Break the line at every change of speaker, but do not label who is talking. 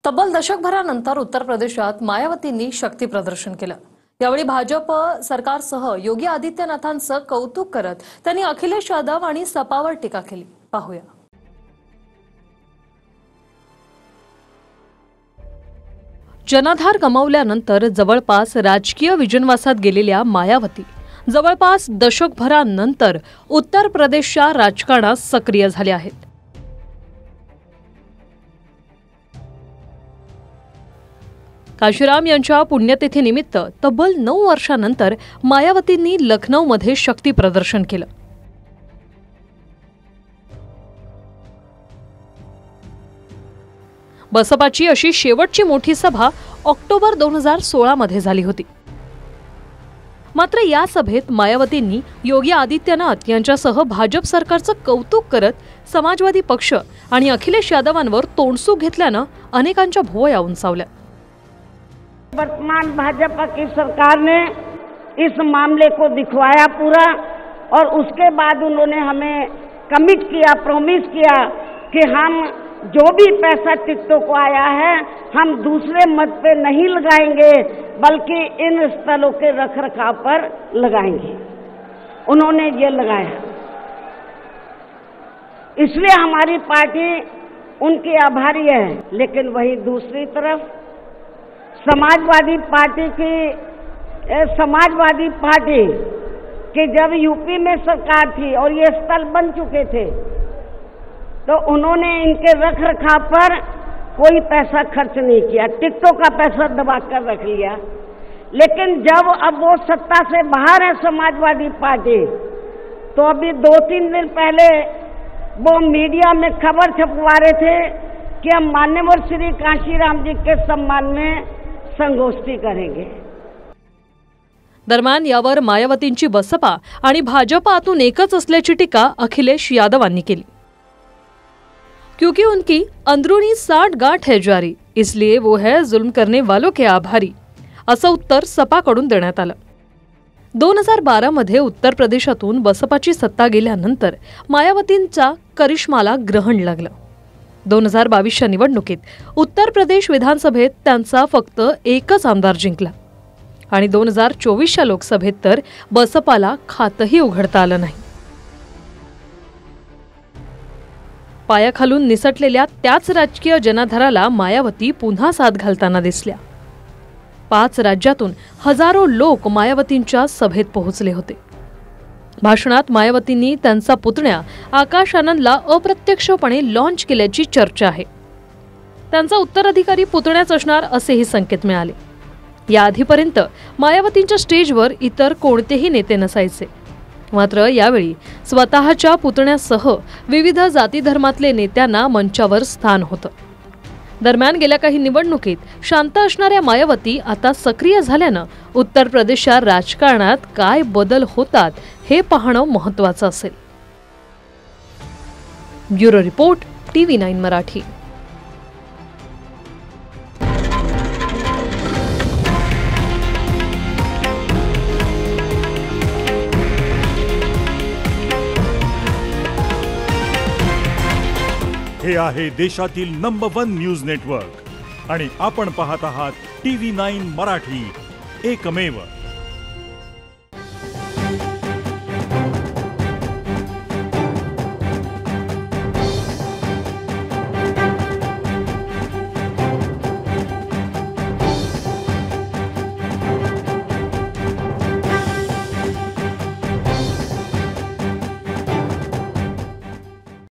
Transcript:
तब्बल दशकभरानंतर उत्तर प्रदेशात मायावतींनी शक्ती प्रदर्शन केलं। यावेळी भाजप सरकारसह योगी आदित्यनाथांचं कौतुक करत त्यांनी अखिलेश यादव आणि सपावर टीका केली। पाहूया। जनाधार गमावल्यानंतर जवळपास राजकीय विजनवासात गेलेल्या मायावती जवळपास दशकभरानंतर उत्तर प्रदेशच्या राजकारणात सक्रिय झाल्या आहेत। काशीराम यांच्या पुण्यतिथीनिमित्त तब्बल 9 वर्षांनंतर मायावतींनी लखनौमध्ये शक्ती प्रदर्शन केलं। बसपाची अशी शेवटची मोठी सभा ऑक्टोबर 2016 मध्ये झाली होती। मात्र या सभेत मायावतींनी योगी आदित्यनाथ यांच्यासह भाजप सरकारचं कौतुक करत समाजवादी पक्ष आणि अखिलेश यादवांवर तोंडसूक घेतल्यानं अनेकांच्या भुवया उंचावल्या।
वर्तमान भाजपा की सरकार ने इस मामले को दिखवाया पूरा, और उसके बाद उन्होंने हमें कमिट किया, प्रॉमिस किया कि हम जो भी पैसा टिकटों को आया है हम दूसरे मत पे नहीं लगाएंगे बल्कि इन स्थलों के रखरखाव पर लगाएंगे। उन्होंने ये लगाया, इसलिए हमारी पार्टी उनकी आभारी है। लेकिन वही दूसरी तरफ समाजवादी पार्टी की जब यूपी में सरकार थी और ये स्थल बन चुके थे तो उन्होंने इनके रखरखाव पर कोई पैसा खर्च नहीं किया, टिकटों का पैसा दबा कर रख लिया। लेकिन जब अब वो सत्ता से बाहर है समाजवादी पार्टी, तो अभी 2-3 दिन पहले वो मीडिया में खबर छपवा रहे थे कि हम मान्यवर श्री काशीराम जी के सम्मान में संगोष्ठी करेंगे।
दरम्यान यावर मायावतींची बसपा आणि भाजपातून एकच असल्याची टीका अखिलेश यादवांनी केली। क्योंकि उनकी अंदरूनी साठगांठ है जारी, इसलिए वो है जुल्म करने वालों के आभारी, असं उत्तर सपाकडून देण्यात आलं। 2012 मध्ये उत्तर प्रदेशातून बसपाची सत्ता गेल्यानंतर मायावतींचा करिश्माला ग्रहण लागलं। 2022च्या निवडणुकीत उत्तर प्रदेश विधानसभेत त्यांचा फक्त एकच आमदार जिंकला आणि 2024च्या लोकसभेत तर बसपाला खातही उघडता आलं नाही। पायाखालून निसटलेल्या त्याच राजकीय जनाधाराला मायावती पुन्हा साथ घालताना दिसल्या। 5 राज्यातून हजारो लोक मायावतींच्या सभेत पोहोचले होते। भाषणात मायावतींनी त्यांचा पुतण्या आकाश आनंदला अप्रत्यक्षपणे लॉन्च केल्याची चर्चा आहे। त्यांचा उत्तराधिकारी पुतण्याच असणार असेही संकेत मिळाले। याआधीपर्यंत मायावतींच्या स्टेजवर इतर कोणतेही नेते नसायचे, मात्र यावेळी स्वतःच्या पुतण्यासह विविध जाती धर्मातले नेत्यांना मंचावर स्थान होतं। दरम्यान गेल्या काही निवडणुकीत शांत असणाऱ्या मायावती आता सक्रिय झाल्यानं उत्तर प्रदेशच्या राजकारणात काय बदल होतात हे पाहणं महत्त्वाचं असेल। Bureau report, TV9 Marathi.
हे आहे देशातील नंबर 1 न्यूज नेटवर्क आणि आपण पाहत आहात TV9 मराठी, एकमेव।